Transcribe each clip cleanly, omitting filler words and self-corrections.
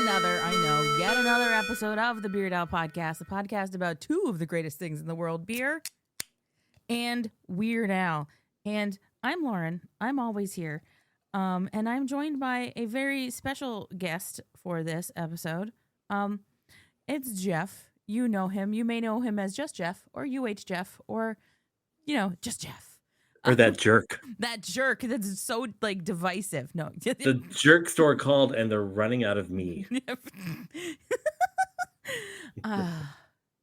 yet another episode of the Beard Out Podcast, the podcast about two of the greatest things in the world, beer and Weird Al. And I'm Lauren. I'm always here. And I'm joined by a very special guest for this episode. It's Jeff. You know him. You may know him as just Jeff or UH Jeff or, just Jeff. Or that jerk. That jerk that's so, divisive. No. The jerk store called and they're running out of me.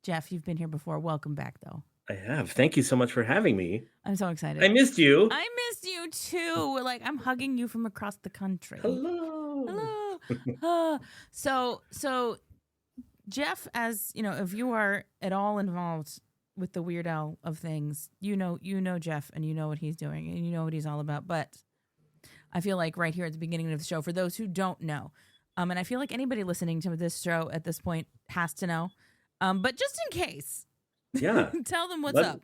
Jeff, you've been here before. Welcome back, though. I have. Thank you so much for having me. I'm so excited. I missed you. I missed you, too. I'm hugging you from across the country. Hello. So, Jeff, as, if you are at all involved with the Weird Al of things, you know Jeff and you know what he's doing and you know what he's all about. But I feel like right here at the beginning of the show, for those who don't know, and I feel like anybody listening to this show at this point has to know, but just in case, tell them what's up.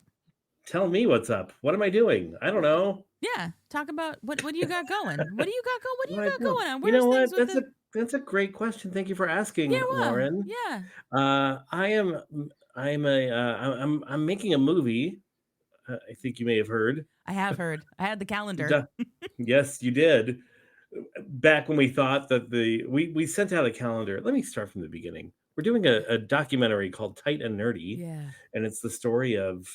Tell me what's up. What am I doing? I don't know. Yeah, talk about what do you got going? What do you got going on? You know what? That's a great question. Thank you for asking, Lauren. Yeah. I'm making a movie. I think you may have heard. I have heard. I had the calendar. Yes, you did. Back when we thought that we sent out a calendar. Let me start from the beginning. We're doing a documentary called Tight and Nerdy. Yeah. And it's the story of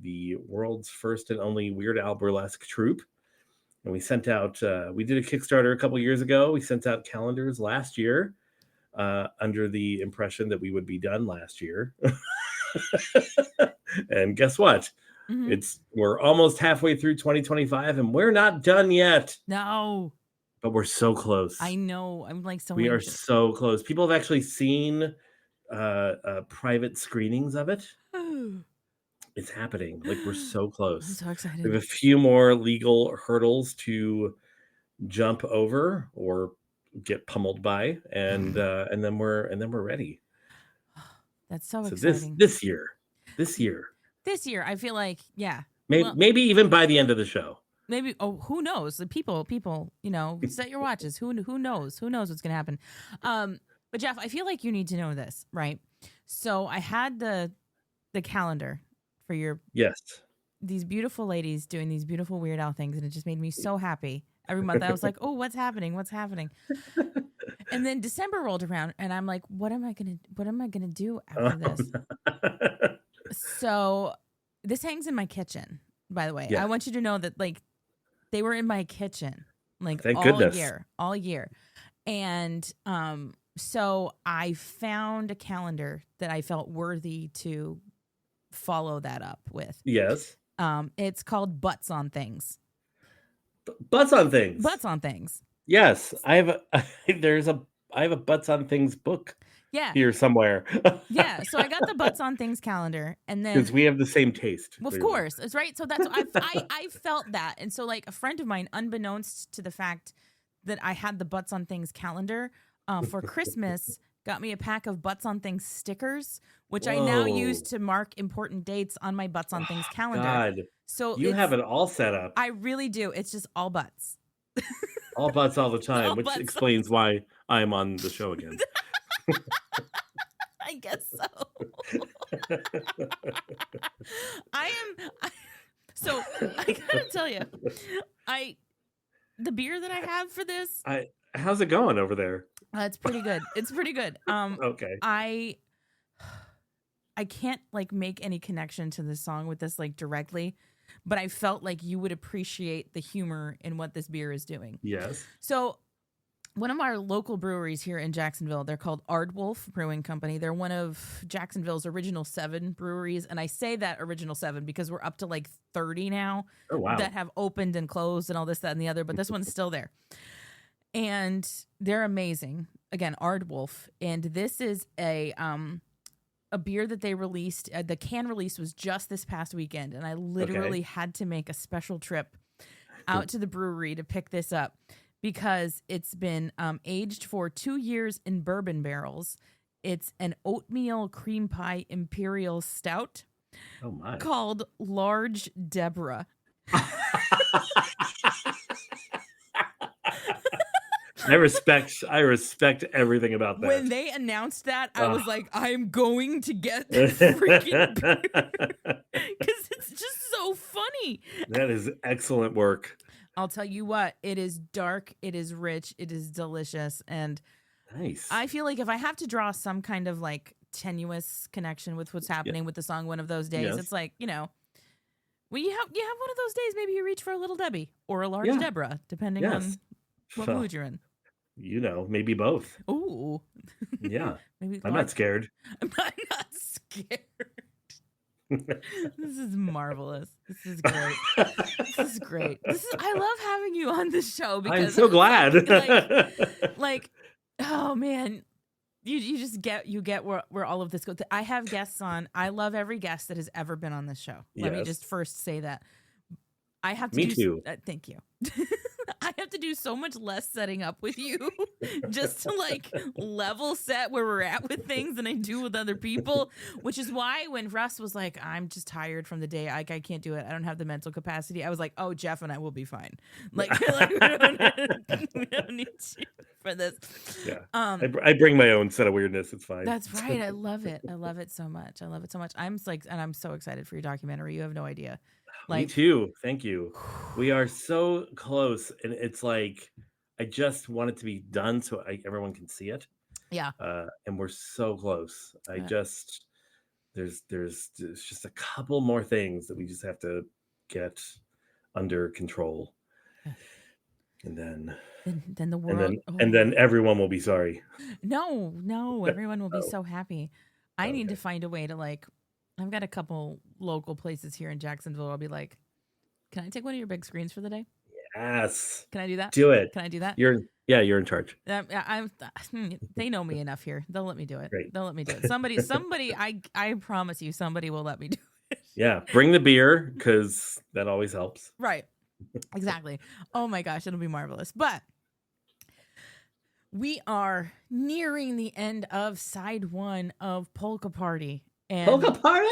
the world's first and only Weird Al burlesque troupe. And we sent out, we did a Kickstarter a couple years ago. We sent out calendars last year under the impression that we would be done last year. And guess what? Mm-hmm. We're almost halfway through 2025 and we're not done yet. No. But we're so close. I know. I'm we are so close. People have actually seen private screenings of it. It's happening. We're so close. I'm so excited. We have a few more legal hurdles to jump over or get pummeled by, and then we're ready. That's so exciting. This year, I feel like, yeah. Maybe even by the end of the show. Maybe. Oh, who knows? The people. Set your watches. Who knows? Who knows what's gonna happen? But Jeff, I feel like you need to know this, right? So I had the calendar for your these beautiful ladies doing these beautiful Weird Al things, and it just made me so happy. Every month I was like, oh, what's happening? And then December rolled around and I'm like, what am I gonna do after this? So this hangs in my kitchen, by the way. Yeah. I want you to know that they were in my kitchen Thank all goodness. year. And so I found a calendar that I felt worthy to follow that up with. Yes. It's called Butts on Things. Butts on Things. Butts on Things. Yes, I have a Butts on Things book. Yeah. Here somewhere. Yeah, so I got the Butts on Things calendar, and then because we have the same taste. Well, of course, it's right. So that's I felt that, and so a friend of mine, unbeknownst to the fact that I had the Butts on Things calendar, for Christmas, got me a pack of Butts on Things stickers, which I now use to mark important dates on my Butts on Things calendar. God. So you have it all set up. I really do. It's just all butts. All butts all the time, which explains why I'm on the show again. I guess so. So I gotta tell you, the beer that I have for this. How's it going over there? It's pretty good. Okay. I can't make any connection to this song with this directly, but I felt like you would appreciate the humor in what this beer is doing. Yes. So one of our local breweries here in Jacksonville, they're called Aardwolf Brewing Company. They're one of Jacksonville's original 7 breweries. And I say that original 7 because we're up to 30 now that have opened and closed and all this, that, and the other. But this one's still there. And they're amazing. Again, Aardwolf. And this is a beer that they released. The can release was just this past weekend. And I literally had to make a special trip out to the brewery to pick this up, because it's been aged for 2 years in bourbon barrels. It's an oatmeal cream pie imperial stout called Large Deborah. I respect everything about that. When they announced that, I was like, I'm going to get the freaking beer because it's just so funny. That is excellent work. I'll tell you what, it is dark, it is rich, it is delicious, and Nice. I feel like if I have to draw some kind of like tenuous connection with what's happening with the song One of Those Days, it's like, you know, when you have one of those days, maybe you reach for a little Debbie or a large Deborah, depending on what mood you're in. You know, maybe both. Ooh. Yeah. Maybe I'm not scared. I'm not scared. This is marvelous. This is great. This is great. I love having you on this show because I'm so glad. like, oh man, you get where all of this goes. I have guests on. I love every guest that has ever been on this show. Let me just first say that. I have to. Me too. Thank you. I have to do so much less setting up with you just to like level set where we're at with things than I do with other people, which is why when Russ was like, I'm just tired from the day, I can't do it, I don't have the mental capacity, I was like, oh, Jeff and I will be fine. Like we don't need you for this. Yeah. I bring my own set of weirdness. It's fine. That's right. I love it. I love it so much. I'm so excited for your documentary. You have no idea. Me too. Thank you. We are so close, and it's like I just want it to be done so everyone can see it. Yeah. And we're so close. There's just a couple more things that we just have to get under control, and then the world, and then everyone will be sorry. No, everyone will be so happy. I need to find a way to like. I've got a couple local places here in Jacksonville. I'll be like, can I take one of your big screens for the day? Yes. Can I do that? Do it. Can I do that? You're in charge. They know me enough here. They'll let me do it. Great. They'll let me do it. Somebody, I promise you, somebody will let me do it. Yeah. Bring the beer because that always helps. Right. Exactly. Oh my gosh, it'll be marvelous. But we are nearing the end of side 1 of Polka Party. And Polka Party!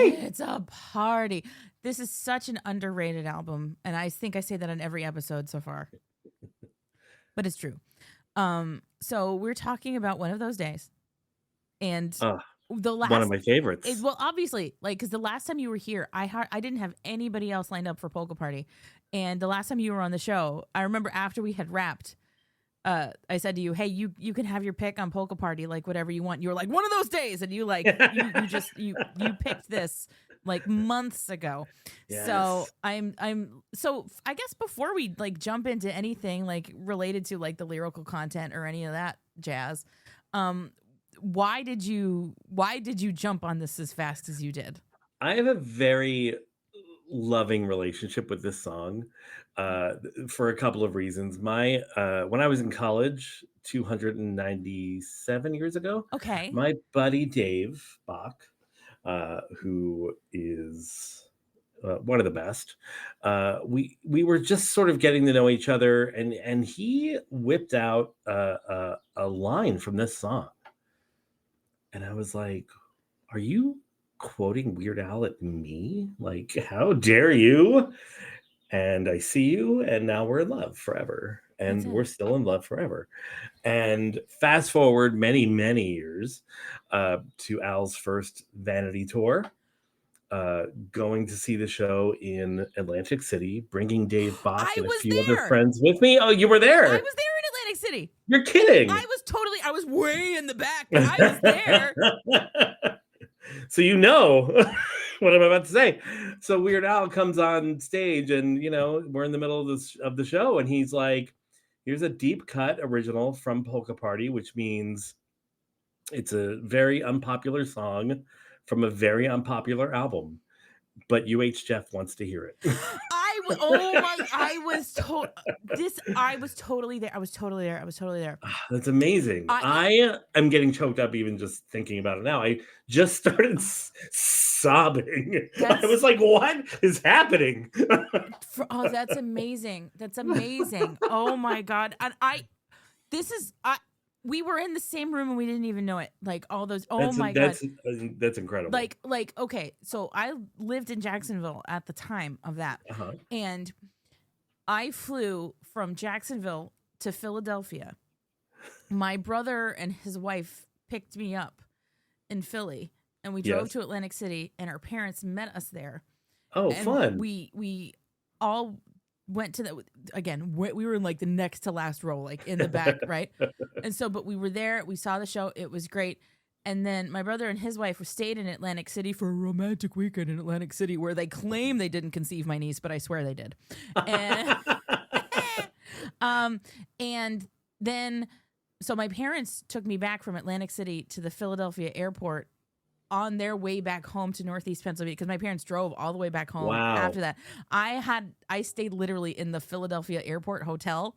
It's a party. This is such an underrated album, and I think I say that on every episode so far. But it's true. So we're talking about One of Those Days. And one of my favorites. Well, obviously, like, because the last time you were here, I didn't have anybody else lined up for Polka Party. And the last time you were on the show, I remember after we had wrapped, I said to you, hey, you can have your pick on Polka Party, like whatever you want. You were like, One of Those Days. And you like, you picked this like months ago. Yes. So so I guess before we like jump into anything like related to like the lyrical content or any of that jazz, why did you jump on this as fast as you did? I have a very loving relationship with this song for a couple of reasons. My when I was in college 297 years ago, my buddy Dave Bach, who is one of the best, we were just sort of getting to know each other, and he whipped out a line from this song, and I was like, are you quoting Weird Al at me? Like, how dare you? And I see you, and now we're in love forever, and we're still in love forever. And fast forward many, many years to Al's first Vanity tour, going to see the show in Atlantic City, bringing Dave Bach and a few other friends with me. Oh, you were there. I was there in Atlantic City. You're kidding. I was way in the back, but I was there. So you know what I'm about to say. So Weird Al comes on stage, and we're in the middle of the show, and he's like, here's a deep cut original from Polka Party, which means it's a very unpopular song from a very unpopular album, but Jeff wants to hear it. I was totally there. That's amazing. I am getting choked up even just thinking about it now. I just started sobbing. I was like, what is happening? That's amazing. That's amazing. Oh my God. And we were in the same room and we didn't even know it. Like all those. God. That's incredible. Like, okay. So I lived in Jacksonville at the time of that. And I flew from Jacksonville to Philadelphia. My brother and his wife picked me up in Philly, and we drove Yes. to Atlantic City, and our parents met us there. Oh, And fun. we all went to the, again, we were in like the next to last row, like in the back, right? And so, but we were there, we saw the show, it was great. And then my brother and his wife stayed in Atlantic City for a romantic weekend in Atlantic City, where they claim they didn't conceive my niece, but I swear they did. And, and then, so my parents took me back from Atlantic City to the Philadelphia airport on their way back home to Northeast Pennsylvania, because my parents drove all the way back home. Wow. After that. I stayed literally in the Philadelphia airport hotel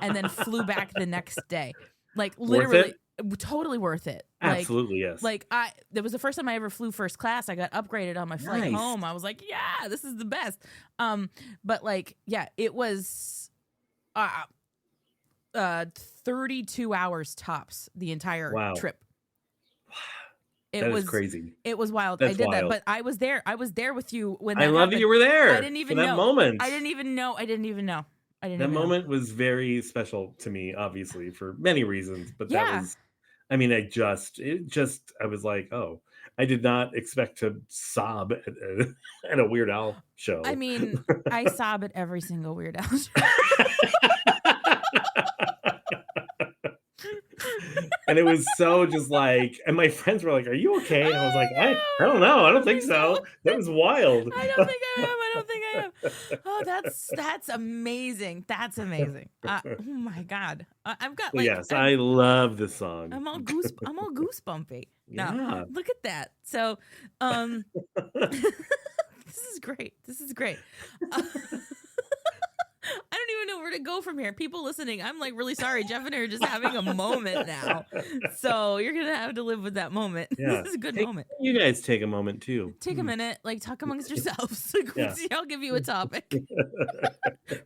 and then flew back the next day. Like literally totally worth it. Absolutely, yes. Like that was the first time I ever flew first class. I got upgraded on my flight home. I was like, yeah, this is the best. But like, yeah, it was 32 hours tops the entire trip. That was crazy. It was wild. That's I did wild. that, but I was there. I was there with you when that I love happened. that you were there. I didn't even for know that moment. I didn't even know. That moment was very special to me, obviously, for many reasons. But that was, I mean, I was like, oh, I did not expect to sob at a Weird Al show. I mean, I sob at every single Weird Al show. And it was so just like, and my friends were like, are you okay? And I was like, I don't know. I don't think so. That was wild. I don't think I am. Oh, that's amazing. That's amazing. Oh my God. I've got like, yes, I love this song. I'm all goosebumpy. Yeah. No, look at that. So, this is great. I don't even know where to go from here. People listening, I'm like really sorry. Jeff and I are just having a moment now. So you're going to have to live with that moment. Yeah. This is a good moment. You guys take a moment too. Take a minute, like talk amongst yourselves. I'll give you a topic.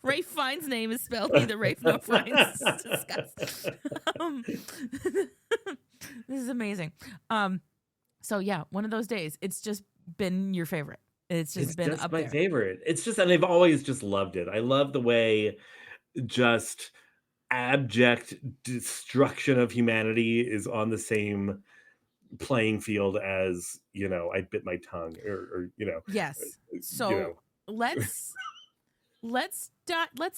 Rafe Fiennes' name is spelled neither Rafe nor Fiennes. Disgust. This is amazing. So yeah, one of those days. It's just been your favorite. It's been just up my there. favorite. It's just, and I've always just loved it. I love the way just abject destruction of humanity is on the same playing field as, I bit my tongue or Yes. So let's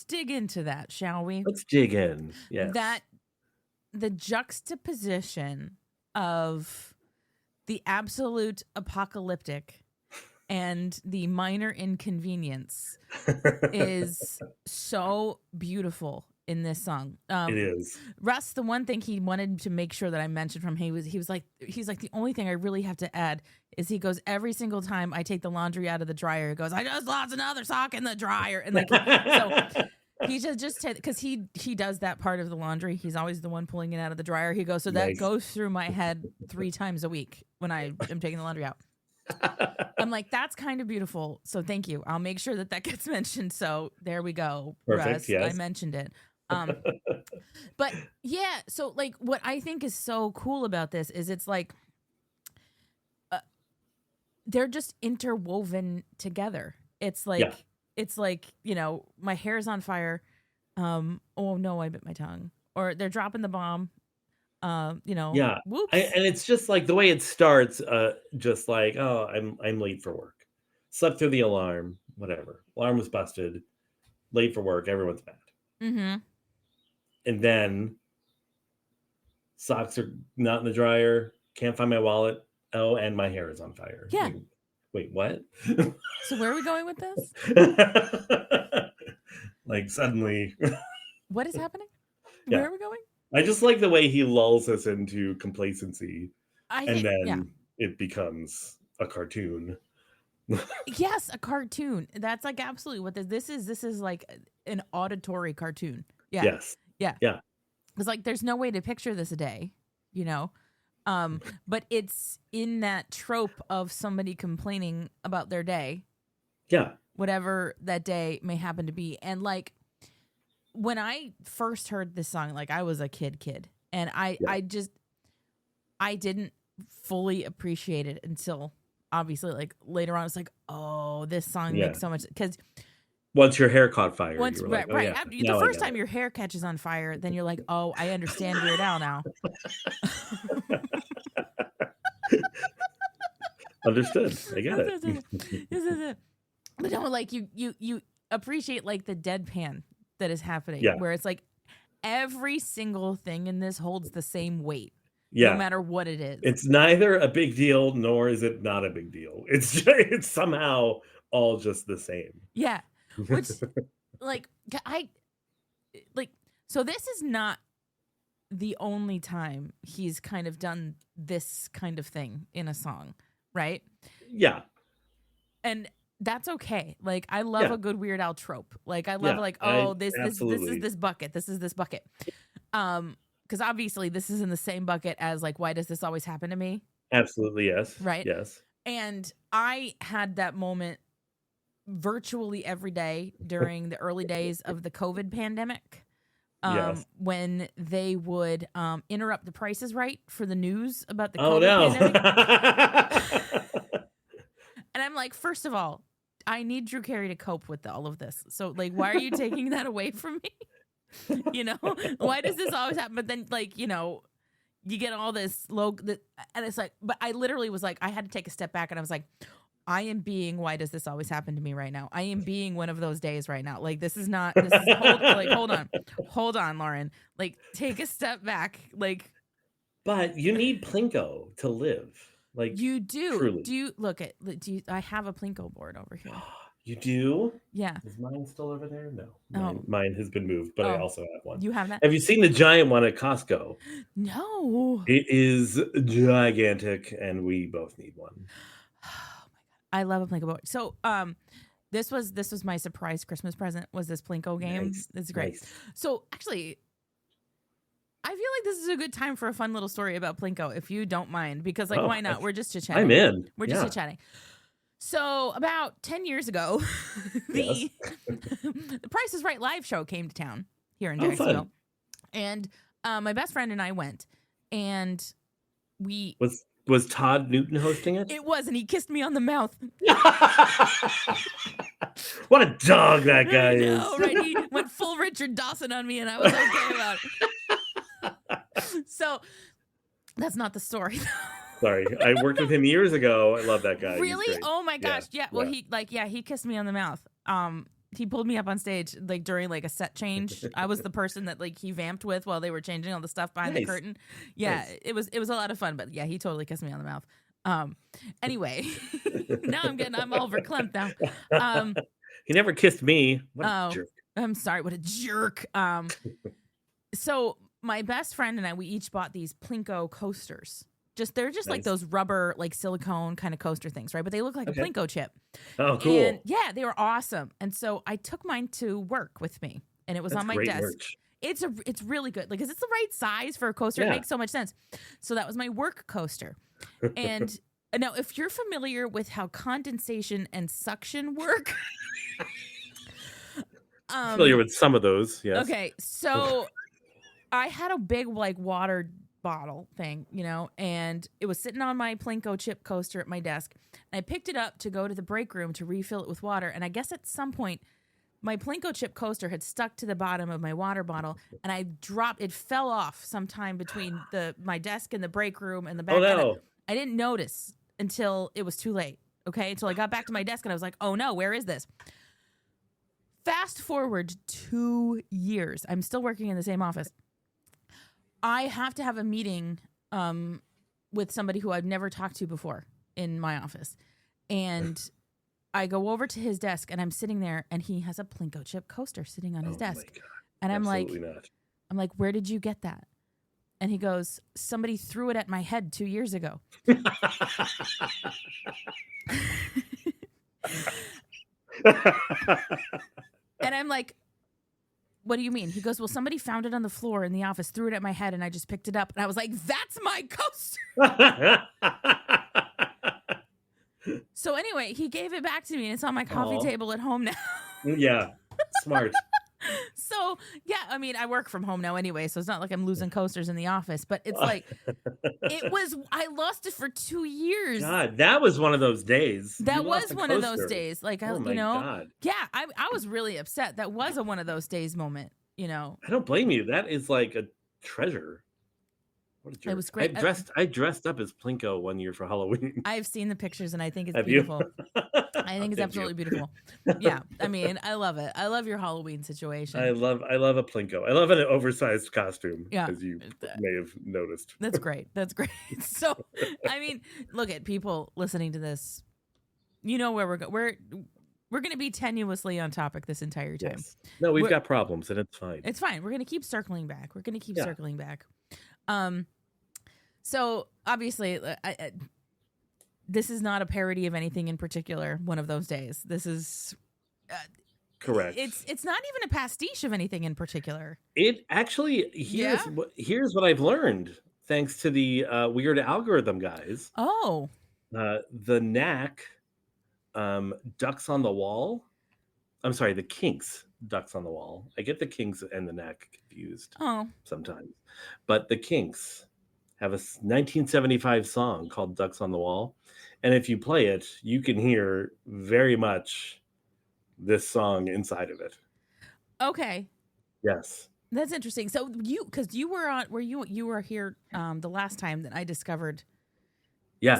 dig into that, shall we? Let's dig in. Yes. That the juxtaposition of the absolute apocalyptic and the minor inconvenience is so beautiful in this song. It is. Russ, the one thing he wanted to make sure that I mentioned from him, he's like the only thing I really have to add is he goes, every single time I take the laundry out of the dryer, he goes, I just lost another sock in the dryer. And like, so he just because he does that part of the laundry. He's always the one pulling it out of the dryer. He goes, so that goes through my head 3 times a week when I am taking the laundry out. I'm like, that's kind of beautiful. So thank you. I'll make sure that gets mentioned. So there we go. Perfect. Russ, yes. I mentioned it. But yeah, so like what I think is so cool about this is it's like they're just interwoven together. It's like my hair's on fire. Oh no, I bit my tongue. Or they're dropping the bomb. Whoops. And it's just like the way it starts, just like, oh, I'm late for work. Slept through the alarm, whatever. Alarm was busted. Late for work. Everyone's mad. Mm-hmm. And then socks are not in the dryer. Can't find my wallet. Oh, and my hair is on fire. Yeah. Wait, what? So where are we going with this? Like suddenly. What is happening? Yeah. Where are we going? I just like the way he lulls us into complacency. Then it becomes a cartoon. Yes, a cartoon. That's like absolutely what this is. This is like an auditory cartoon. Yeah. Yes. Yeah. Yeah. It's like there's no way to picture this a day, but it's in that trope of somebody complaining about their day. Yeah. Whatever that day may happen to be. And like when I first heard this song, like I was a kid, and I didn't fully appreciate it until obviously like later on it's like, oh, this song makes so much, because Once your hair caught fire, Once, you were like, right, oh right. yeah, The now I first get time your hair catches on fire, then you're like, oh, I understand Weird Al now. it. Understood. I get it. But no, like you appreciate like the deadpan that is happening, Yeah. where it's like every single thing in this holds the same weight, no Yeah. matter what it is. It's neither a big deal nor is it not a big deal. It's somehow all just the same. Yeah. Which like so this is not the only time he's kind of done this kind of thing in a song, right? Yeah. And that's okay. Like I love Yeah. a good Weird Al trope. Like I love Yeah, like, I oh, this is absolutely. this bucket. This is this bucket. Because obviously this is in the same bucket as like, why does this always happen to me? Absolutely, yes. Right. Yes. And I had that moment virtually every day during the early days of the COVID pandemic. Yes. When they would interrupt the Price is Right for the news about the Oh COVID no. pandemic. And I'm like, first of all, I need Drew Carey to cope with all of this. So like, why are you taking that away from me? You know, why does this always happen? But then like, you know, you get all this and it's like, but I literally was like, I had to take a step back and I was like, I am being, why does this always happen to me right now? I am being one of those days right now. Like, this is, hold on, Lauren, like take a step back. Like, but you need Plinko to live. Like you do. truly. Do you I have a Plinko board over here. You do? Yeah. Is mine still over there? No. Oh. Mine has been moved, but I also have one. You have that? Have you seen the giant one at Costco? No. It is gigantic, and we both need one. Oh my God. I love a Plinko board. So this was my surprise Christmas present, was this Plinko game. Nice. It's great. Nice. So actually, I feel like this is a good time for a fun little story about Plinko, if you don't mind, because like, why not? We're just chit-chatting. I'm in. We're just chit-chatting. So about 10 years ago, the Price is Right live show came to town here in Jacksonville. And my best friend and I went, and we... Was Todd Newton hosting it? It was, and he kissed me on the mouth. What a dog that guy is. Right? He went full Richard Dawson on me, and I was okay about it. So that's not the story. Sorry, I worked with him years ago. I love that guy. Really? Oh my gosh! Yeah. Well, he kissed me on the mouth. He pulled me up on stage like during like a set change. I was the person that like he vamped with while they were changing all the stuff behind the curtain. Yeah, it was a lot of fun. But yeah, he totally kissed me on the mouth. Anyway, now I'm all verklempt now. He never kissed me. What a jerk. I'm sorry. What a jerk. So my best friend and I, we each bought these Plinko coasters. They're just like those rubber, like silicone kind of coaster things, right? But they look like a Plinko chip. Oh, cool. And yeah, they were awesome. And so I took mine to work with me, and it was on my desk. Merch. It's really good. Like, 'cause it's the right size for a coaster. It makes so much sense. So that was my work coaster. And now, if you're familiar with how condensation and suction work, familiar with some of those, yes. Okay, so I had a big like water bottle thing, you know, and it was sitting on my Plinko chip coaster at my desk. And I picked it up to go to the break room to refill it with water. And I guess at some point, my Plinko chip coaster had stuck to the bottom of my water bottle, and it fell off sometime between my desk and the break room and the back. Oh no! I didn't notice until it was too late. Okay, until I got back to my desk and I was like, "Oh no, where is this?" Fast forward 2 years, I'm still working in the same office. I have to have a meeting with somebody who I've never talked to before in my office. And I go over to his desk, and I'm sitting there, and he has a Plinko chip coaster sitting on his desk. My God. And I'm like, where did you get that? And he goes, somebody threw it at my head 2 years ago. And I'm like, what do you mean? He goes, well, somebody found it on the floor in the office, threw it at my head, and I just picked it up. And I was like, that's my coaster. So anyway, he gave it back to me, and it's on my coffee table at home now. Yeah, smart. So yeah, I mean, I work from home now anyway, so it's not like I'm losing coasters in the office, but it's like I lost it for 2 years. God, that was one of those days. You That lost was a one of those coaster. days. Like, Oh my God. yeah, I was really upset. That was a one of those days moment, I don't blame you. That is like a treasure. What a It jerk. was great. I dressed up as Plinko one year for Halloween. I've seen the pictures and I think it's Have you? beautiful. I think it's Thank you. absolutely beautiful. Yeah, I mean, I love it. I love your Halloween situation. I love a Plinko. I love an oversized costume, Yeah. as you may have noticed. That's great. That's great. So, I mean, look at people listening to this. You know where we're going. We're going to be tenuously on topic this entire time. Yes. No, we've got problems, and it's fine. It's fine. We're going to keep circling back. We're going to keep Yeah. circling back. So obviously, this is not a parody of anything in particular. One of those days. This is Correct. It's not even a pastiche of anything in particular. It actually here's what I've learned thanks to the weird algorithm guys. Oh, the Knack Ducks on the Wall. I'm sorry, the Kinks Ducks on the Wall. I get the Kinks and the Knack confused sometimes, but the Kinks have a 1975 song called Ducks on the Wall, and if you play it, you can hear very much this song inside of it. Okay. Yes. That's interesting. So because you were on, you were here the last time that I discovered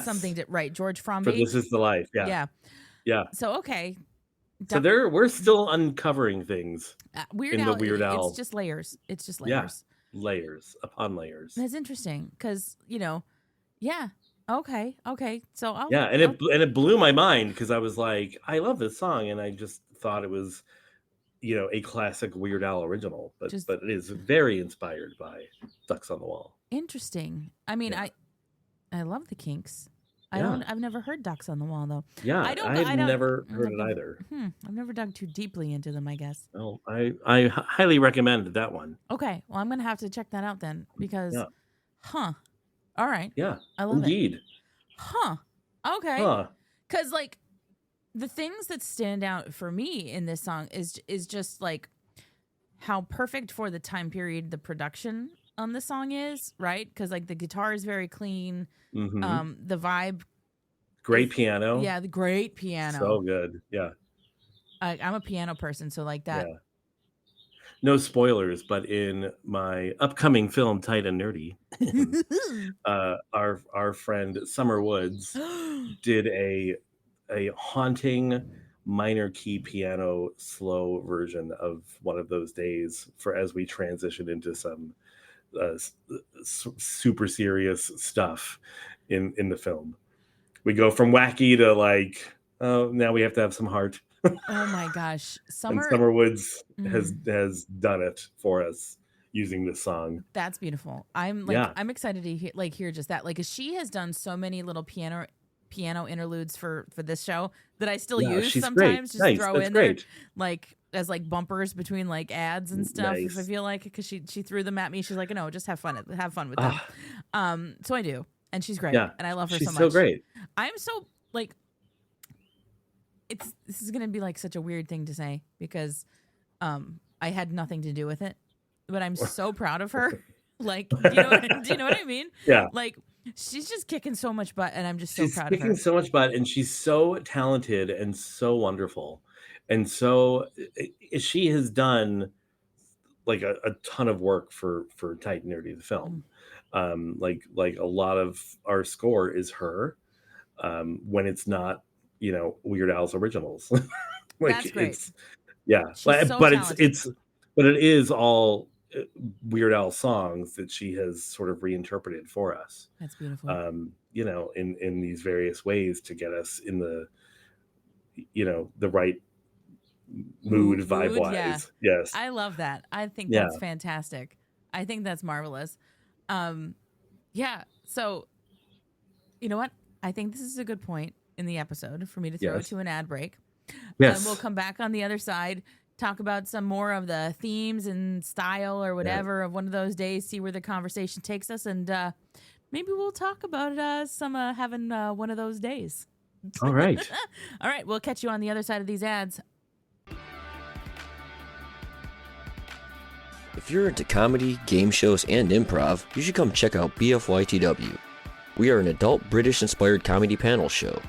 something right, George Fromby. For This Is the Life. Yeah. So okay. So we're still uncovering things. Weird Al, Weird Al. It's just layers. Yeah. Layers upon layers. That's interesting because Okay. So it blew my mind because I was like, I love this song, and I just thought it was, a classic Weird Al original, but it is very inspired by Ducks on the Wall. Interesting. I mean, I love the Kinks. I've never heard Ducks on the Wall though. Yeah, I've never heard it either. I've never dug too deeply into them, I guess. Well, I highly recommend that one. Okay, well, I'm gonna have to check that out then because, all right, yeah, I love indeed. it. Okay, because like the things that stand out for me in this song is just like how perfect for the time period the production on the song is, right? Because like the guitar is very clean. The vibe, great piano. Yeah, the great piano, so good. Yeah, I'm a piano person, so like that. Yeah. No spoilers, but in my upcoming film Tight and Nerdy, our friend Summer Woods did a haunting minor key piano slow version of One of Those Days for as we transition into some super serious stuff in the film. We go from wacky to like, oh, now we have to have some heart. Oh my gosh, Summer Woods has done it for us using this song. That's beautiful. I'm excited to hear just that. Like, she has done so many little piano interludes for this show that I still use sometimes. Great. Just throw in there like as like bumpers between like ads and stuff. Nice. If I feel like, because she threw them at me, she's like, no, just have fun with them. So I do, and she's great, and I love her so much. She's so great. I'm so like. This is gonna be like such a weird thing to say because I had nothing to do with it, but I'm so proud of her. Like, do you know what I mean? Yeah. Like, she's just kicking so much butt, and I'm just so proud of her. She's kicking so much butt, and she's so talented and so wonderful, and so she has done like a ton of work for Tight and Nerdy the film. Like a lot of our score is her. When it's not, Weird Al's originals. Like, that's great. But it is all Weird Al songs that she has sort of reinterpreted for us. That's beautiful. In these various ways to get us in the, the right mood vibe wise. Yeah. Yes. I love that. I think that's fantastic. I think that's marvelous. So you know what? I think this is a good point in the episode for me to throw to an ad break. Yes. And we'll come back on the other side, talk about some more of the themes and style or whatever of One of Those Days, see where the conversation takes us, and maybe we'll talk about having one of those days. All right. All right. We'll catch you on the other side of these ads. If you're into comedy, game shows, and improv, you should come check out BFYTW. We are an adult British-inspired comedy panel show.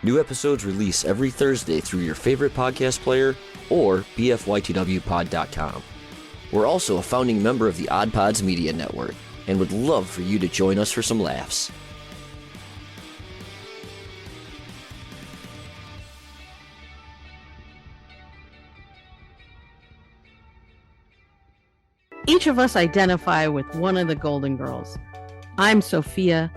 New episodes release every Thursday through your favorite podcast player or bfytwpod.com. We're also a founding member of the OddPods Media Network and would love for you to join us for some laughs. Each of us identify with one of the Golden Girls. I'm Sophia,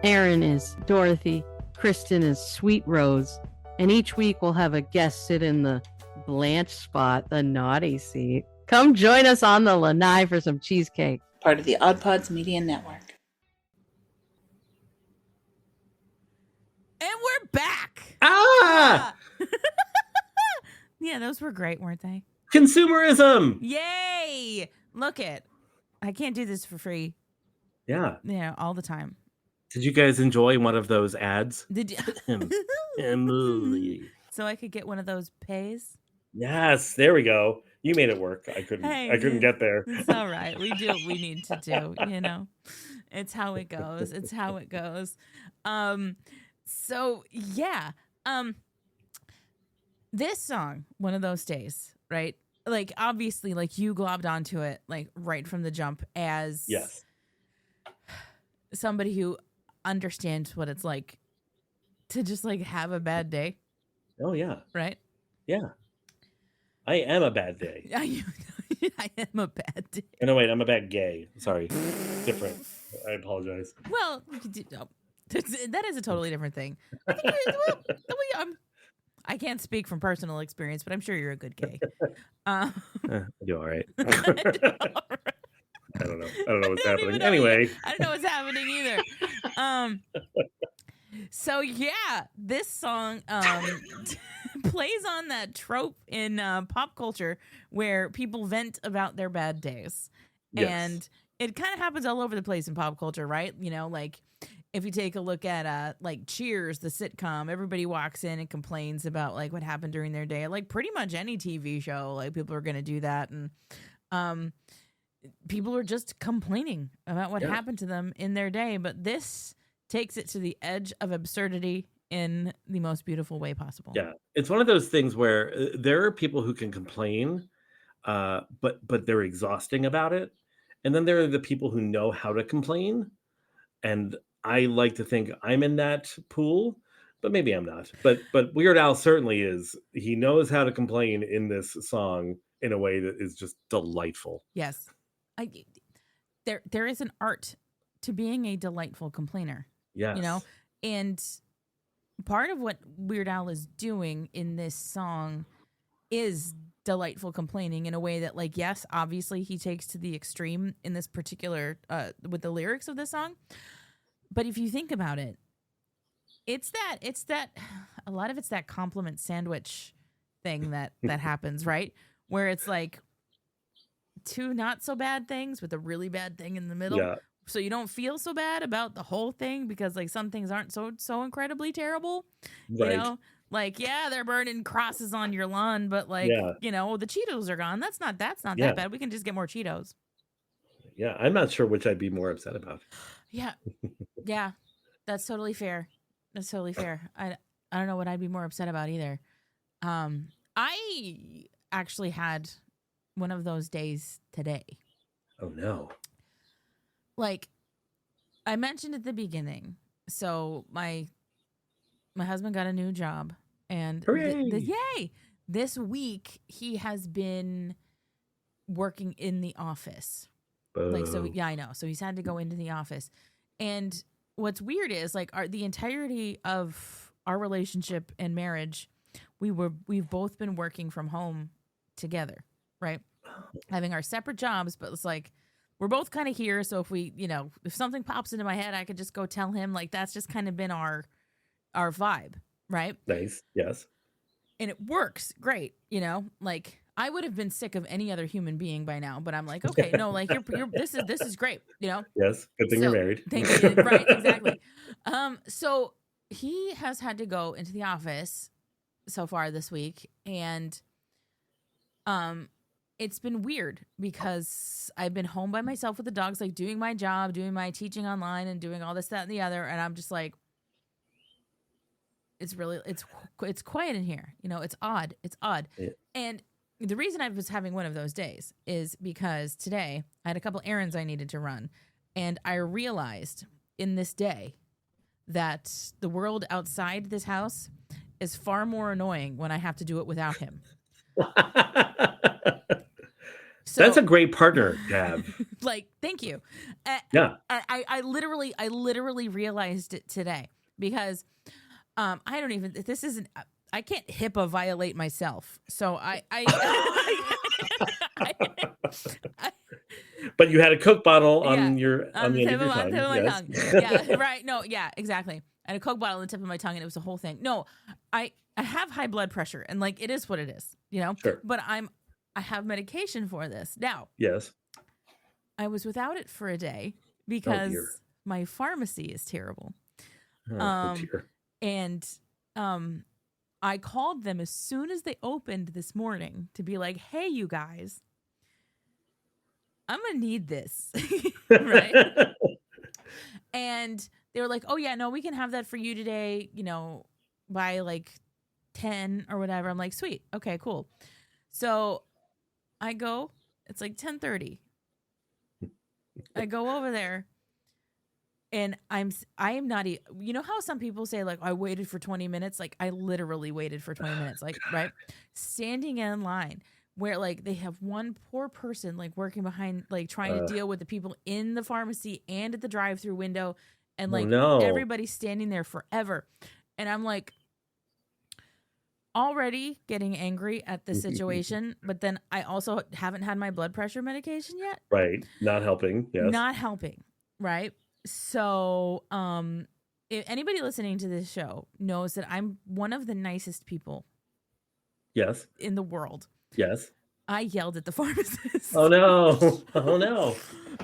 Aaron is Dorothy, Kristen is Sweet Rose, and each week we'll have a guest sit in the Blanche spot, the naughty seat. Come join us on the lanai for some cheesecake. Part of the OddPods Media Network. And we're back. Ah! Yeah, those were great, weren't they? Consumerism. Yay! Look it. I can't do this for free. Yeah. All the time. Did you guys enjoy one of those ads? Did you? Emily. So I could get one of those pays? Yes, there we go. You made it work. I couldn't get there. It's all right. We do what we need to do, you know. It's how it goes. It's how it goes. So yeah. This song, One of Those Days, right? Like, obviously, like, you globbed onto it, like, right from the jump as Yes. somebody who understands what it's like to just, like, have a bad day, Oh yeah. right? Yeah. I am a bad day. I am a bad day. Oh, no, wait, I'm a bad gay. Sorry. Different. I apologize. Well, that is a totally different thing. I can't speak from personal experience, but I'm sure you're a good gay. I do all right. I don't know. I don't know what's happening. know Anyway. I don't know what's happening either. So yeah, this song plays on that trope in pop culture where people vent about their bad days. Yes. And it kind of happens all over the place in pop culture, right? You know, like if you take a look at like Cheers, the sitcom, everybody walks in and complains about like what happened during their day. Like pretty much any TV show, like people are going to do that. And people are just complaining about what happened to them in their day. But this takes it to the edge of absurdity in the most beautiful way possible. Yeah. It's one of those things where there are people who can complain, but they're exhausting about it. And then there are the people who know how to complain. And I like to think I'm in that pool, but maybe I'm not. But Weird Al certainly is. He knows how to complain in this song in a way that is just delightful. Yes. There is an art to being a delightful complainer. Yes. You know? And part of what Weird Al is doing in this song is delightful complaining in a way that, like, yes, obviously he takes to the extreme in this particular with the lyrics of this song. But if you think about it, it's that a lot of it's that compliment sandwich thing that happens, right? Where it's like two not so bad things with a really bad thing in the middle. Yeah. So you don't feel so bad about the whole thing because like some things aren't so incredibly terrible. Right. You know? Like, yeah, they're burning crosses on your lawn, but like, you know, the Cheetos are gone. That's not that bad. We can just get more Cheetos. Yeah, I'm not sure which I'd be more upset about. Yeah. Yeah. That's totally fair. That's totally fair. I don't know what I'd be more upset about either. I actually had one of those days today. Oh no. Like I mentioned at the beginning. So my husband got a new job and yay! This week he has been working in the office. Like, so yeah, I know. So he's had to go into the office. And what's weird is like the entirety of our relationship and marriage, we've both been working from home together, right? Having our separate jobs, but it's like we're both kind of here. So if we, you know, if something pops into my head, I could just go tell him. Like that's just kind of been our vibe, right? Nice. Yes. And it works great, you know, like I would have been sick of any other human being by now, but I'm like, okay, no, like you're this is great, you know? Yes. Good thing you're married. Thank you. Right. Exactly. So he has had to go into the office so far this week and, it's been weird because I've been home by myself with the dogs, like doing my job, doing my teaching online and doing all this, that, and the other. And I'm just like, it's quiet in here. You know, it's odd. It's odd. Yeah. And the reason I was having one of those days is because today I had a couple errands I needed to run. And I realized in this day that the world outside this house is far more annoying when I have to do it without him. So, that's a great partner to have. Like, thank you. Yeah. I literally realized it today because I can't HIPAA violate myself. So but you had a Coke bottle on on the end of your tongue. my Yes. tongue. Yeah, right. No, yeah, exactly. And a Coke bottle on the tip of my tongue, and it was a whole thing. No, I have high blood pressure, and like it is what it is, you know. Sure. But I have medication for this now. Yes. I was without it for a day because my pharmacy is terrible. Oh, dear. And I called them as soon as they opened this morning to be like, "Hey, you guys, I'm gonna need this," right? And they were like, "Oh yeah, no, we can have that for you today, you know, by like 10 or whatever." I'm like, "Sweet, okay, cool." So I go, it's like 10:30. I go over there, and I am not. You know how some people say like I waited for 20 minutes? Like I literally waited for 20 minutes. Like right, standing in line where like they have one poor person like working behind like trying to deal with the people in the pharmacy and at the drive-through window, and like everybody's standing there forever, and I'm like already getting angry at the situation, but then I also haven't had my blood pressure medication yet. Right. Not helping. Yes. Not helping. Right. So, if anybody listening to this show knows that I'm one of the nicest people. Yes. In the world. Yes. I yelled at the pharmacist. Oh no. Oh no.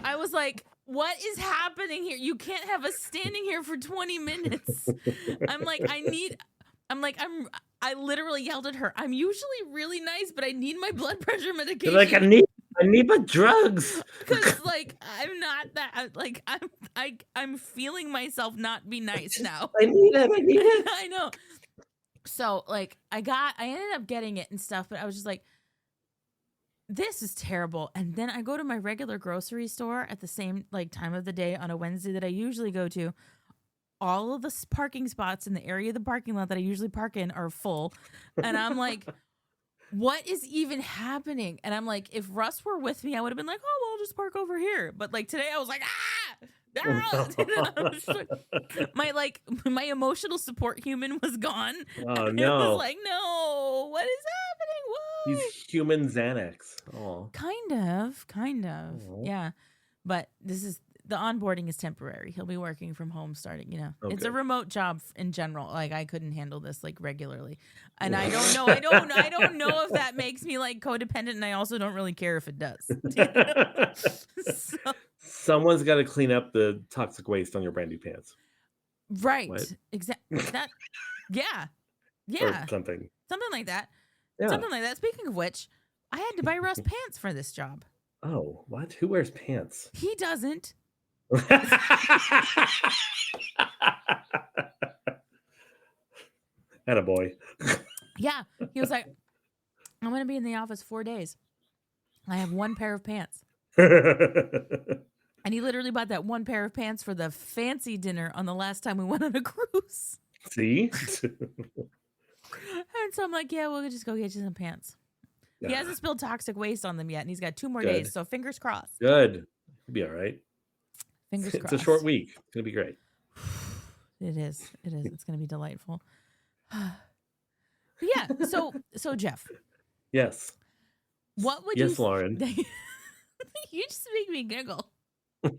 I was like, what is happening here? You can't have us standing here for 20 minutes. I literally yelled at her. I'm usually really nice, but I need my blood pressure medication. You're like, I need my drugs. Because like I'm not that like I'm feeling myself not be nice now. I need it. I know. So like I ended up getting it and stuff, but I was just like, this is terrible. And then I go to my regular grocery store at the same like time of the day on a Wednesday that I usually go to. All of the parking spots in the area of the parking lot that I usually park in are full. And I'm like, what is even happening? And I'm like, if Russ were with me, I would have been like, oh, well, I'll just park over here. But like today I was like, my emotional support human was gone. Oh and no. I was like, no, what is happening? Whoa. He's human Xanax. Oh. Kind of. Oh. Yeah. But the onboarding is temporary. He'll be working from home starting, you know. Okay. It's a remote job in general. Like I couldn't handle this like regularly. And I don't know. I don't know if that makes me like codependent, and I also don't really care if it does. Someone's got to clean up the toxic waste on your brand new pants. Right. Exactly. That yeah. Or something. Something like that. Yeah. Something like that. Speaking of which, I had to buy Russ pants for this job. Oh, what? Who wears pants? He doesn't. Attaboy. Yeah. He was like, I'm going to be in the office 4 days. I have one pair of pants. And he literally bought that one pair of pants for the fancy dinner on the last time we went on a cruise. See? And so I'm like, yeah, we'll just go get you some pants. He hasn't spilled toxic waste on them yet, and he's got 2 more days, so fingers crossed. Good. It'll be all right. Fingers crossed. It's a short week. It's going to be great. It is. It's going to be delightful. But yeah, so Jeff. Yes. What would Yes, Lauren. You just make me giggle. I'm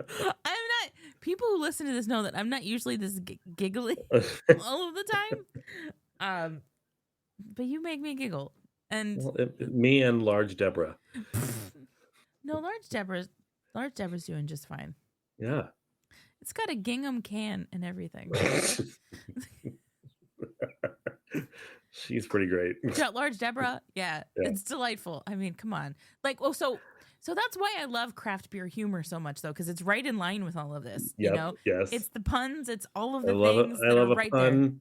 not. People who listen to this know that I'm not usually this giggly all of the time. But you make me giggle, and me and Large Deborah. No, Large Deborah's doing just fine. Yeah, it's got a gingham can and everything. She's pretty great. Large Deborah. Yeah, Yeah. it's delightful. I mean, come on. Like, oh, so that's why I love craft beer humor so much, though, because it's right in line with all of this. You Yep. know, Yes. it's the puns, it's all of I the love it. things I that love are a right there. pun.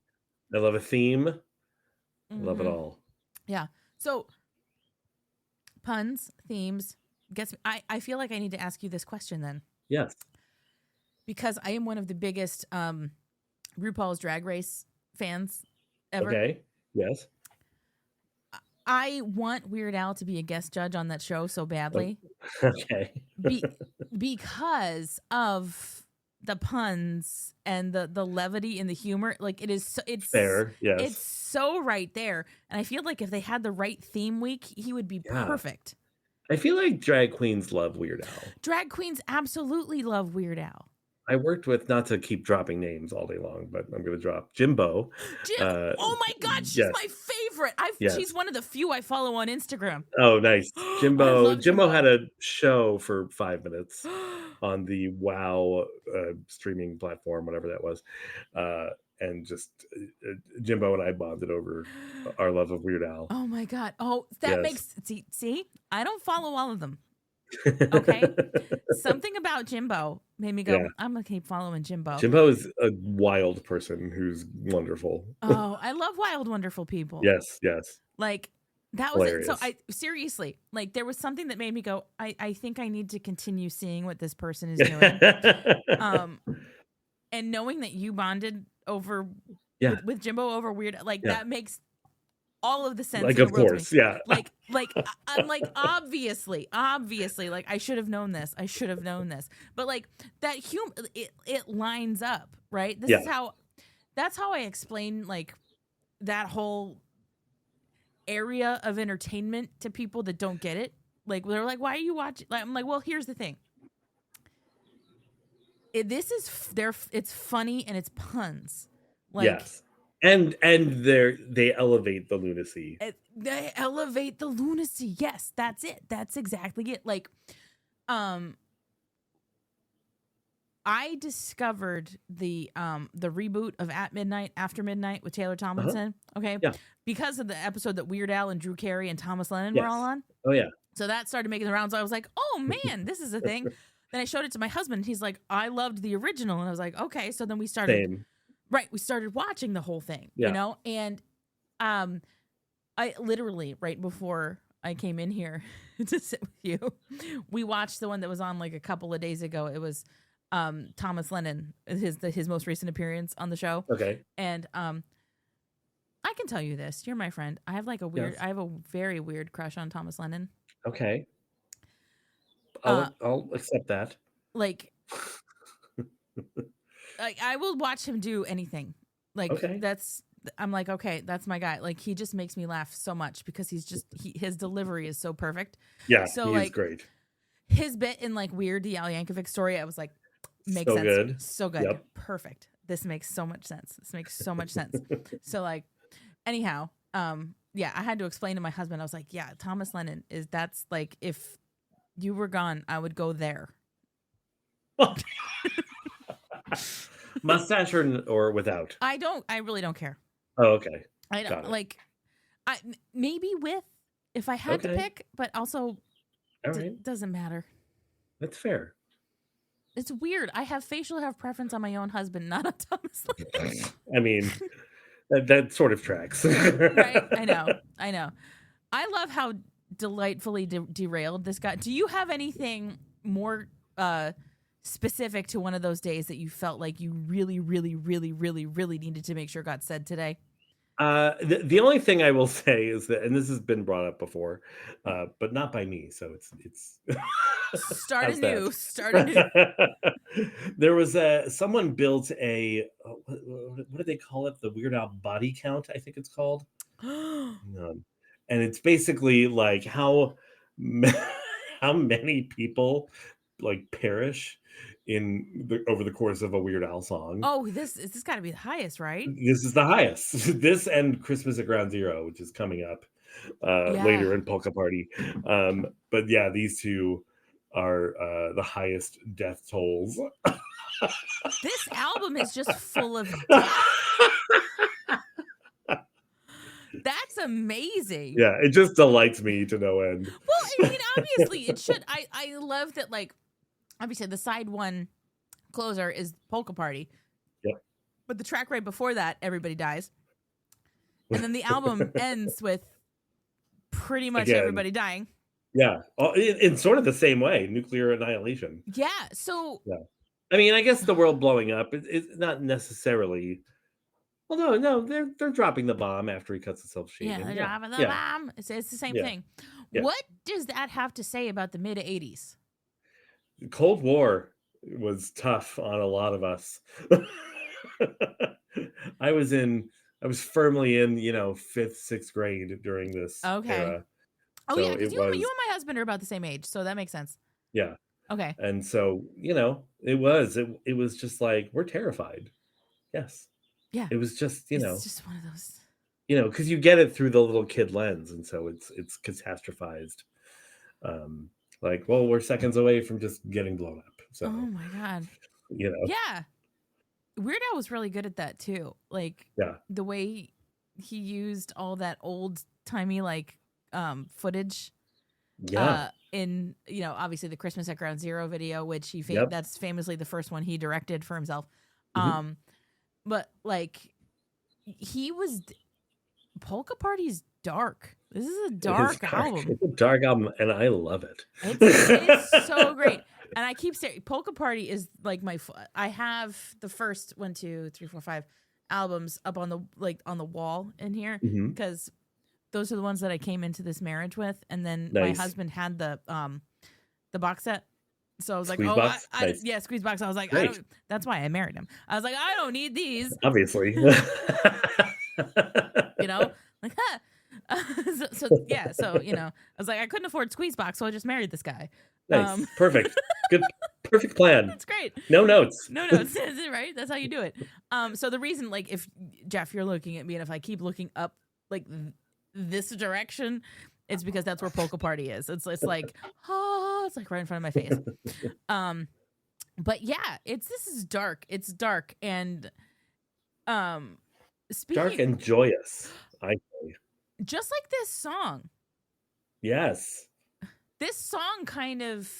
I love a theme. I love it Mhm. all. Yeah. So puns, themes. Guess I feel like I need to ask you this question then, Yes. because I am one of the biggest RuPaul's Drag Race fans ever. Okay. Yes. I want Weird Al to be a guest judge on that show so badly. Okay. Because of the puns and the levity and the humor. Like it's Fair. Yes. it's so right there. And I feel like if they had the right theme week, he would be perfect. I feel like drag queens love Weird Al. Drag queens absolutely love Weird Al. I worked with, not to keep dropping names all day long, but I'm going to drop Jimbo. Oh my God, she's my favorite. She's one of the few I follow on Instagram. Oh, nice. Jimbo had a show for 5 minutes on the WoW streaming platform, whatever that was. And just Jimbo and I bonded over our love of Weird Al. Oh my God. Oh, that makes, see, I don't follow all of them. Okay. Something about Jimbo made me go, I'm gonna keep following Jimbo. Jimbo is a wild person who's wonderful. Oh, I love wild, wonderful people. Yes. Like that was hilarious. it. So I seriously, like, there was something that made me go, I think I need to continue seeing what this person is doing. And knowing that you bonded over with Jimbo over Weird, like that makes all of the sense. Like, in of the world course, to me. yeah. Like I'm like, obviously, like I should have known this. But like that it lines up, right? That's how I explain like that whole area of entertainment to people that don't get it. Like they're like, why are you watching? Like, I'm like, well, here's the thing. It's funny and it's puns. Like, yes. And they elevate the lunacy. They elevate the lunacy. Yes, that's it. That's exactly it. Like, I discovered the reboot of After Midnight with Taylor Tomlinson. Okay, because of the episode that Weird Al and Drew Carey and Thomas Lennon were all on. Oh yeah. So that started making the rounds. I was like, oh man, this is a thing. Then I showed it to my husband. And he's like, I loved the original, and I was like, okay. So then we started. Same. Right, we started watching the whole thing, you know, and I literally right before I came in here to sit with you, we watched the one that was on like a couple of days ago. It was Thomas Lennon, his most recent appearance on the show. Okay, and I can tell you this: you're my friend. I have like I have a very weird crush on Thomas Lennon. Okay, I'll accept that. Like I will watch him do anything. Like I'm like, okay, that's my guy. Like he just makes me laugh so much because his delivery is so perfect. Yeah, so he's like great. His bit in like Weird, the Al Yankovic story, I was like, makes sense. Good. So good. Yep. Perfect. This makes so much sense. So like, anyhow, I had to explain to my husband. I was like, yeah, Thomas Lennon that's like, if you were gone, I would go there. Mustache or without? I really don't care. Oh, okay. I don't like. Maybe with if I had to pick, but also doesn't matter. That's fair. It's weird. I have facial hair preference on my own husband, not on Thomas Lennon. I mean, that sort of tracks. Right? I know. I love how delightfully derailed this got. Do you have anything more specific to one of those days that you felt like you really, really, really, really, really needed to make sure got said today? The only thing I will say is that, and this has been brought up before, but not by me, so it's start anew. There was someone built a what do they call it? The Weird Al body count, I think it's called. And it's basically like how many people like perish over the course of a Weird Al song. Oh, this got to be the highest, right? This is the highest. This and Christmas at Ground Zero, which is coming up later in Polka Party. But yeah, these two are the highest death tolls. This album is just full of death. It's amazing. Yeah, it just delights me to no end. Well, I mean, obviously it should. I love that, like, obviously the side one closer is Polka Party. Yep. But the track right before that, Everybody Dies. And then the album ends with pretty much everybody dying. Yeah, in sort of the same way, nuclear annihilation. Yeah, so... Yeah. I mean, I guess the world blowing up is not necessarily... Well, no, they're dropping the bomb after he cuts himself shaving. Yeah, they're dropping the bomb. It's the same thing. Yeah. What does that have to say about the mid-'80s? The Cold War was tough on a lot of us. I was firmly in, 5th, 6th grade during this era. Oh, so yeah, because you and my husband are about the same age, so that makes sense. Yeah. Okay. And so, it was just like, we're terrified. Yes. Yeah. It was just, It's just one of those. Because you get it through the little kid lens, and so it's catastrophized. Like, well, we're seconds away from just getting blown up. So, oh my God. Yeah. Weird Al was really good at that too. Like, the way he used all that old timey footage. Yeah. In obviously the Christmas at Ground Zero video, which that's famously the first one he directed for himself. Mm-hmm. But like, Polka Party's dark. This is a dark album. It's a dark album, and I love it. It's so great. And I keep saying Polka Party is like I have the first 1, 2, 3, 4, 5 albums up on the wall in here because those are the ones that I came into this marriage with, and then my husband had the box set. So I was like, Squeeze Box. I was like, that's why I married him. I was like, I don't need these. Obviously. Like, huh. So I was like, I couldn't afford Squeeze Box, so I just married this guy. Nice. Perfect. Good. Perfect plan. That's great. No notes. No notes. Right? That's how you do it. So the reason, like, if Jeff, you're looking at me, and if I keep looking up, like, this direction, it's because that's where Polka Party is. It's like, it's like right in front of my face. But yeah, this is dark. It's dark and dark and joyous. I say. Just like this song. Yes. This song kind of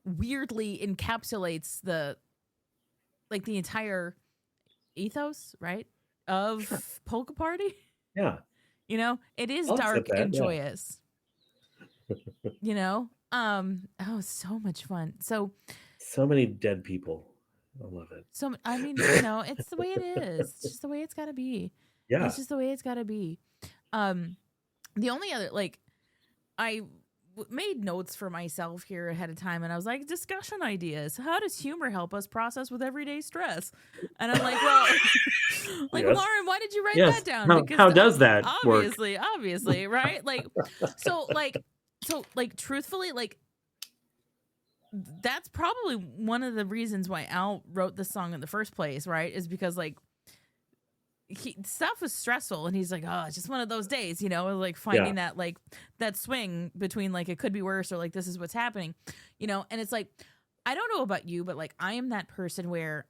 weirdly encapsulates the entire ethos, right, of Polka Party. Yeah. It is dark and joyous. So much fun. So many dead people. I love it. So, I mean, it's the way it is. It's just the way it's got to be. Yeah. It's just the way it's got to be. The only other, I made notes for myself here ahead of time, and I was like, discussion ideas. How does humor help us process with everyday stress? And I'm like, well, Lauren, why did you write that down? How does that work? Obviously, right? Truthfully, that's probably one of the reasons why Al wrote this song in the first place, right? Is because stuff was stressful, and he's like, oh, it's just one of those days, finding that that swing between it could be worse or this is what's happening, and it's like, I don't know about you, but I am that person where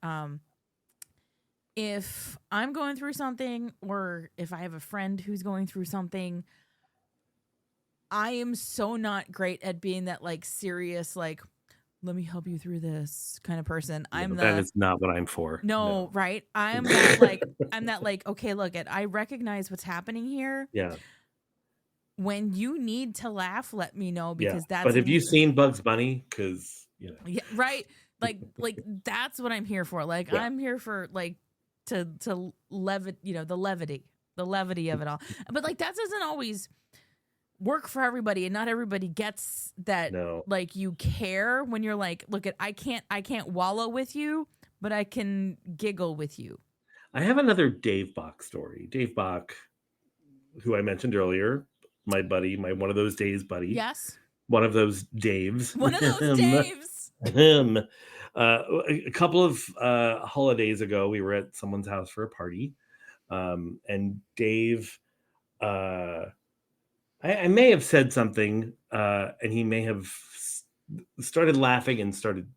if I'm going through something, or if I have a friend who's going through something, I am so not great at being that serious, let me help you through this kind of person. That is not what I'm for. No, right? I'm that okay, look, I recognize what's happening here. Yeah. When you need to laugh, let me know, because that's. But have you seen Bugs Bunny? Because Yeah, right. That's what I'm here for. I'm here for to the levity of it all. But that doesn't always work for everybody, and not everybody gets that. No. You care when you're look, I can't wallow with you, but I can giggle with you. I have another Dave Bach story. Dave Bach, who I mentioned earlier, my buddy, one of those days buddy. Yes. One of those Daves. One of those Daves. A couple of holidays ago, we were at someone's house for a party, and Dave, I may have said something, and he may have started laughing and started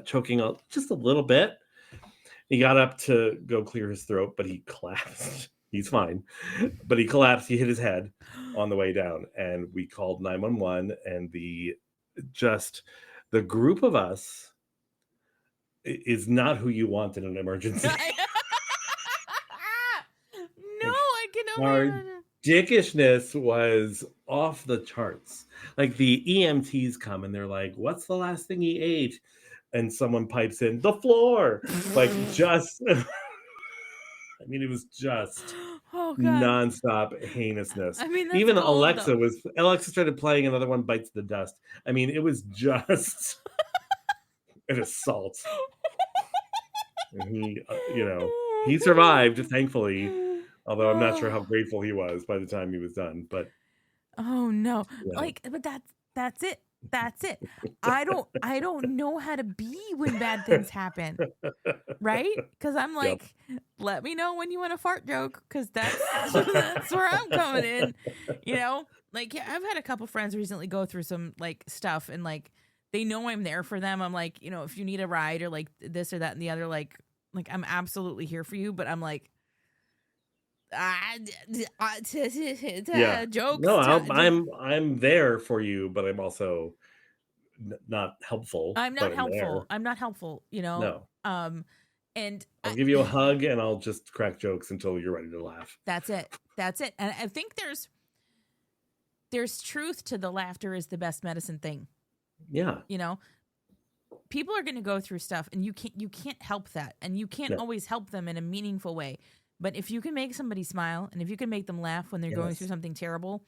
choking just a little bit. He got up to go clear his throat, but he collapsed. He's fine. But he collapsed. He hit his head on the way down, and we called 911. And the group of us is not who you want in an emergency. No, I can only Our imagine. dickishness was off the charts. Like the EMTs come and they're like, "What's the last thing he ate?" And someone pipes in, "The floor." Like just I mean, it was just Oh God. nonstop heinousness. I mean, that's Even cold, Alexa though. started playing Another One Bites the Dust. I mean, it was just an assault. And he, he survived, thankfully. Although I'm not sure how grateful he was by the time he was done. But oh no, yeah. but that's it. That's it. I don't know how to be when bad things happen, right? Because I'm like, let me know when you want a fart joke, because that's where I'm coming in. Like I've had a couple friends recently go through some like stuff, and like they know I'm there for them. I'm like, if you need a ride or like this or that and the other, like I'm absolutely here for you. But I'm like, jokes. No, I'm there for you, but I'm also not helpful. I'm not but helpful. I'm not helpful. No. And I'll give you a hug and I'll just crack jokes until you're ready to laugh. That's it. And I think there's truth to the laughter is the best medicine thing. Yeah. People are going to go through stuff, and you can't help that, and you can't always help them in a meaningful way. But if you can make somebody smile, and if you can make them laugh when they're going through something terrible,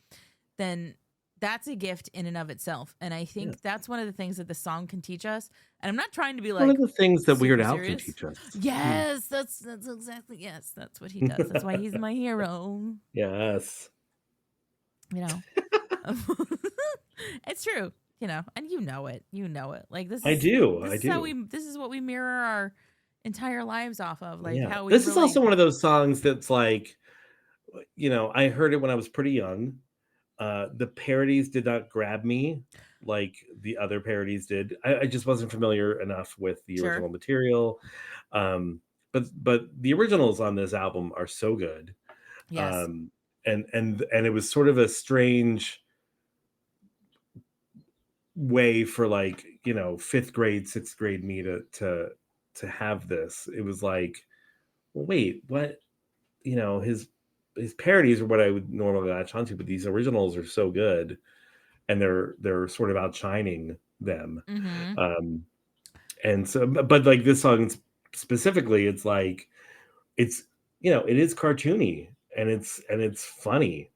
then that's a gift in and of itself. And I think that's one of the things that the song can teach us. And I'm not trying to be like, one of the things that Weird Al serious. can teach us. Yes, that's exactly, yes, that's what he does. That's why he's my hero. Yes. It's true, and you know it. Like this is, I do. this is what we mirror our entire lives off of, like how we This is also one of those songs that's like, I heard it when I was pretty young. The parodies did not grab me like the other parodies did. I just wasn't familiar enough with the original material. But the originals on this album are so good. Yes. And it was sort of a strange way for like, 5th grade, 6th grade me to have this. It was like, well, wait, what? His parodies are what I would normally latch onto, but these originals are so good, and they're sort of outshining them. Mm-hmm. And so, but like this song specifically, it's like, it's it is cartoony, and it's funny.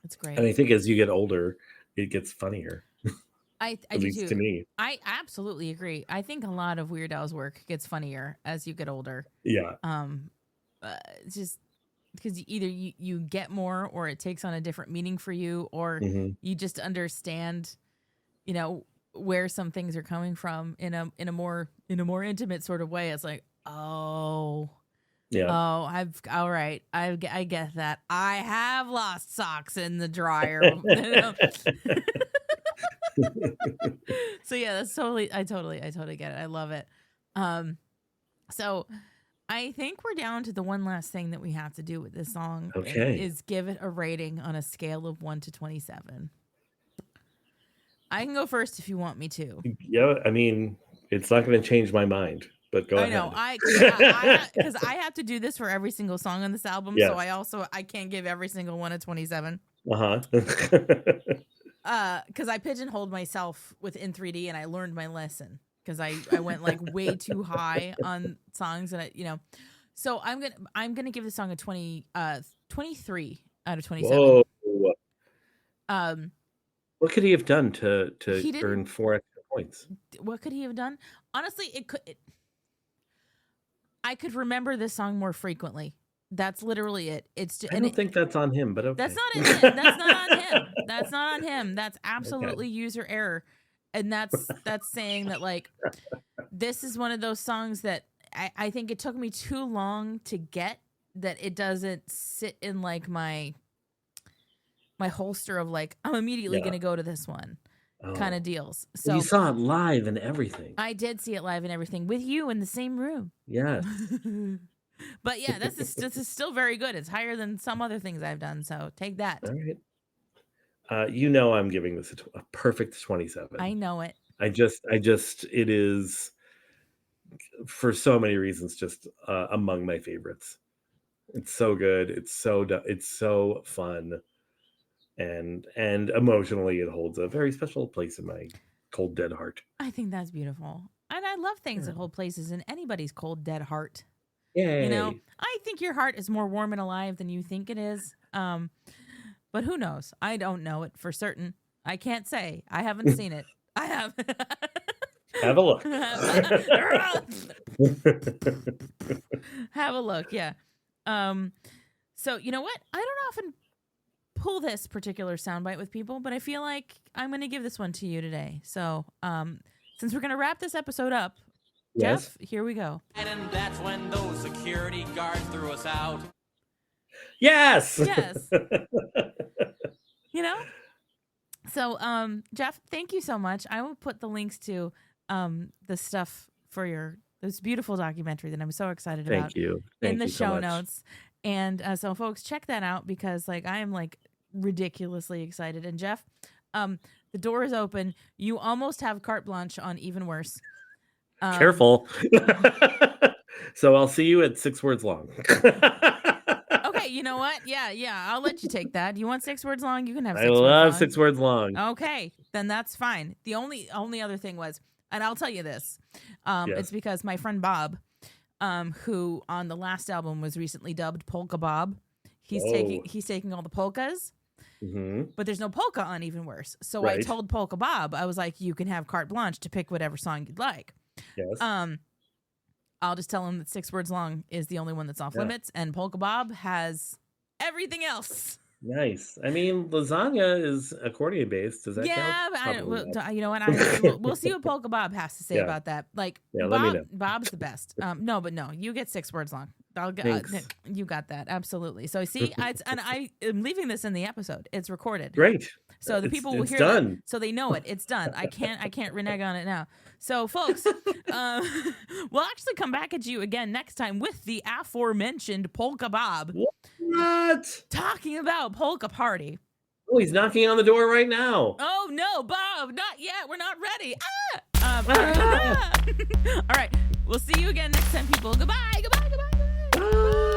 It's great. And I think as you get older, it gets funnijust at least too. To me. I absolutely agree. I think a lot of Weird Al's work gets funnier as you get older. Yeah. It's just because either you get more, or it takes on a different meaning for you, or you just understand, where some things are coming from in a more intimate sort of way. It's like, oh, yeah. Oh, all right. I get that. I have lost socks in the dryer. So yeah, that's I totally get it. I love it. So I think we're down to the one last thing that we have to do with this song. Okay. Is give it a rating on a scale of 1 to 27. I can go first if you want me to. Yeah, I mean, it's not going to change my mind, but go ahead. I know, because I have to do this for every single song on this album, so I can't give every single one a 27. Because I pigeonholed myself within 3D, and I learned my lesson, because I went like way too high on songs, and so I'm gonna give the song a 23 out of 27. Whoa. What could he have done to earn 4 extra points? What could he have done? Honestly, I could remember this song more frequently. That's literally it. It's just, I don't think that's on him, but okay. That's not it. That's not on him. That's not on him. That's absolutely user error. And that's saying that, like, this is one of those songs that I think it took me too long to get, that it doesn't sit in like my holster of like, I'm immediately going to go to this one kind of deals. So you saw it live and everything. I did see it live and everything with you in the same room. Yes. But yeah, this is still very good. It's higher than some other things I've done. So take that. All right. You know, I'm giving this a perfect 27. I know it. I just, it is, for so many reasons, just among my favorites. It's so good. It's so fun, and emotionally, it holds a very special place in my cold, dead heart. I think that's beautiful, and I love things that hold places in anybody's cold, dead heart. Yay. You know, I think your heart is more warm and alive than you think it is. But who knows? I don't know it for certain. I can't say. I haven't seen it. I have. Have a look. Have a look. Yeah. So you know what? I don't often pull this particular soundbite with people, but I feel like I'm going to give this one to you today. So, since we're going to wrap this episode up, Yes. Jeff, here we go. And that's when those security guards threw us out. Yes. Yes. You know? So, Jeff, thank you so much. I will put the links to the stuff for this beautiful documentary that I'm so excited about. Thank you. In the so show much. notes. And so folks, check that out because I am ridiculously excited. And Jeff, the door is open. You almost have carte blanche on Even Worse. Careful. So I'll see you at 6 words long. Okay, you know what? Yeah, I'll let you take that. You want 6 words long? You can have 6 I words love long. 6 words long. Okay, then that's fine. The only other thing was, and I'll tell you this, Yes. it's because my friend Bob, who on the last album was recently dubbed Polka Bob, he's taking all the polkas, but there's no polka on Even Worse. So I Right. told Polka Bob, I was like, you can have carte blanche to pick whatever song you'd like. Yes. I'll just tell him that 6 words long is the only one that's off limits, and Polka Bob has everything else. Nice. I mean, lasagna is accordion based. Does that Yeah, count? but you know what? We'll see what Polka Bob has to say Yeah. about that. Yeah, Bob, let me know. Bob's the best. No, you get 6 words long. Thanks. You got that absolutely. So see, I am leaving this in the episode. It's recorded. Great. So the people will it's hear done. that, so they know it. It's done. I can't renege on it now. So folks, we'll actually come back at you again next time with the aforementioned Polka Bob What? talking about Polka Party. Oh, he's knocking on the door right now. Oh no, Bob, not yet. We're not ready. All right. We'll see you again next time, people. Goodbye. Goodbye. Goodbye. Goodbye. Ah!